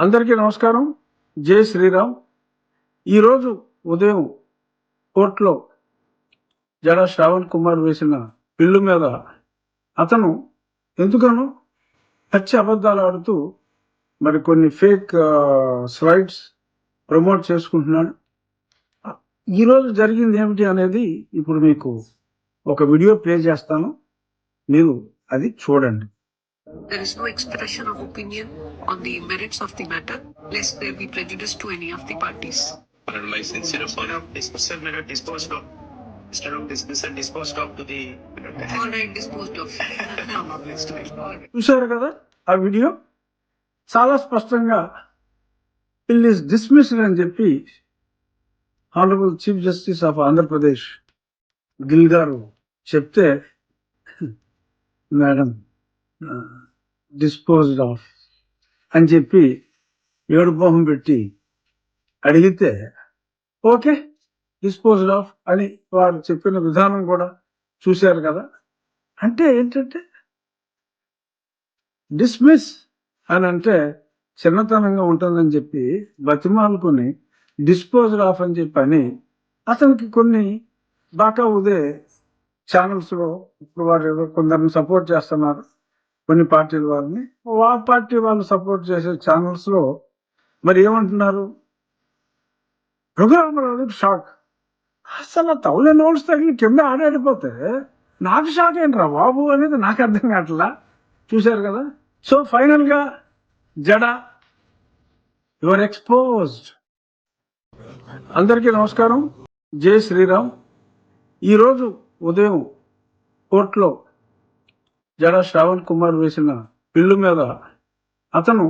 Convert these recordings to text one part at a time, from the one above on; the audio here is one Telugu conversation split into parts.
అందరికీ నమస్కారం. జై శ్రీరామ్. ఈరోజు ఉదయం కోర్టులో జడ శ్రావణ్ కుమార్ వేసిన బిల్లు మీద అతను ఎందుకనో పచ్చి అబద్ధాలు ఆడుతూ మరి కొన్ని ఫేక్ స్లైడ్స్ ప్రమోట్ చేసుకుంటున్నాడు. ఈరోజు జరిగింది ఏమిటి అనేది ఇప్పుడు మీకు ఒక వీడియో ప్లే చేస్తాను, మీరు అది చూడండి. There is no expression of opinion on the merits of the matter, lest there be prejudice to any of the parties. My sincere apology. Dismissal matter disposed of. Instead of dismissal, disposed of to the. All right, disposed of. I'm not next to it. All right. చూశారు కదా ఆ వీడియో? చాలా స్పష్టంగా బిల్ ఈస్ డిస్మిస్డ్ అని చెప్పి honourable chief justice of Andhra Pradesh Gill గారు చెప్తే, మేడం డిస్పోజ్డ్ ఆఫ్ అని చెప్పి ఏడు మొహం పెట్టి అడిగితే ఓకే డిస్పోజ్డ్ ఆఫ్ అని వారు చెప్పిన విధానం కూడా చూశారు కదా. అంటే ఏంటంటే డిస్మిస్ అని అంటే చిన్నతనంగా ఉంటుందని చెప్పి బతిమాలుకొని డిస్పోజ్డ్ ఆఫ్ అని చెప్పి అని అతనికి కొన్ని బాకా ఉదే ఛానల్స్లో ఇప్పుడు వారు ఏదో కొందరిని సపోర్ట్ చేస్తున్నారు, కొన్ని పార్టీల వారిని. ఆ పార్టీ వాళ్ళు సపోర్ట్ చేసే ఛానల్స్లో మరి ఏమంటున్నారు, రఘురామరావుకి షాక్. అసలు తౌలే నోట్స్ తగిలి కింద ఆడాడిపోతే నాకు షాక్ ఏంట్రా బాబు అనేది నాకు అర్థం కావట్లా. చూశారు కదా. సో ఫైనల్గా జడ యువర్ ఎక్స్పోజ్డ్. అందరికీ నమస్కారం. జై శ్రీరామ్. ఈరోజు ఉదయం కోర్టులో జడ శ్రావణ్ కుమార్ వేసిన బిల్లు మీద అతను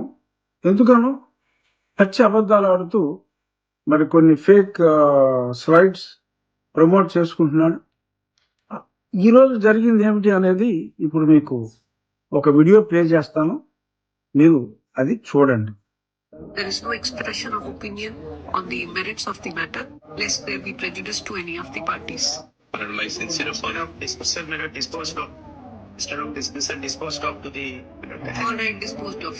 ఎందుకనో పచ్చి అబద్ధాలు ఆడుతూ మరి కొన్ని ఫేక్ స్లైడ్స్ ప్రమోట్ చేసుకుంటున్నాడు. ఈరోజు జరిగింది ఏమిటి అనేది ఇప్పుడు మీకు ఒక వీడియో ప్లే చేస్తాను, మీరు అది చూడండి. There is no expression of opinion on the merits of the matter, lest there be prejudice to any of the parties. My sincere apology. Dismissal matter disposed of. Instead of dismissal, disposed of to the. All right, disposed of.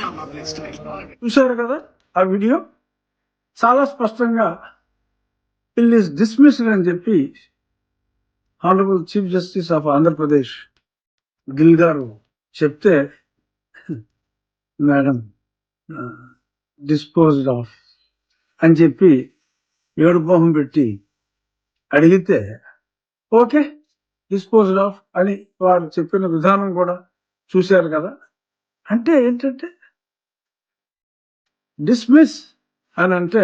I'm not next to it. All right. చూశారు కదా ఆ వీడియో? చాలా స్పష్టంగా బిల్ ఈస్ డిస్మిస్డ్ అని చెప్పి honourable chief justice of Andhra Pradesh Gill గారు చెప్తే, మేడం డిస్పోజ్డ్ ఆఫ్ అని చెప్పి ఏడు మొహం పెట్టి అడిగితే ఓకే డిస్పోజ్డ్ ఆఫ్ అని వారు చెప్పిన విధానం కూడా చూశారు కదా. అంటే ఏంటంటే డిస్మిస్ అని అంటే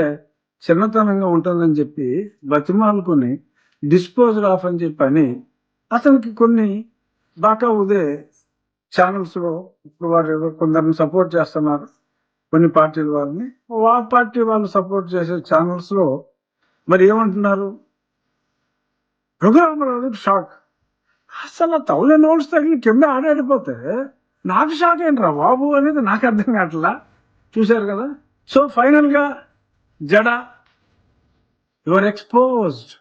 చిన్నతనంగా ఉంటుందని చెప్పి బతిమాలుకొని డిస్పోజ్డ్ ఆఫ్ అని చెప్పి అని అతనికి కొన్ని బాకా ఉదే ఛానల్స్లో ఇప్పుడు వారు ఏదో కొందరిని సపోర్ట్ చేస్తున్నారు, కొన్ని పార్టీల వారిని. ఆ పార్టీ వాళ్ళు సపోర్ట్ చేసే ఛానల్స్లో మరి ఏమంటున్నారు, రఘురామరావుకి షాక్. అసలు తౌలే నోట్స్ తగిలి కింద ఆడాడిపోతే నాకు షాక్ ఏంట్రా బాబు అనేది నాకు అర్థం కావట్లా. చూశారు కదా. సో ఫైనల్గా జడ యువర్ ఎక్స్పోజ్డ్.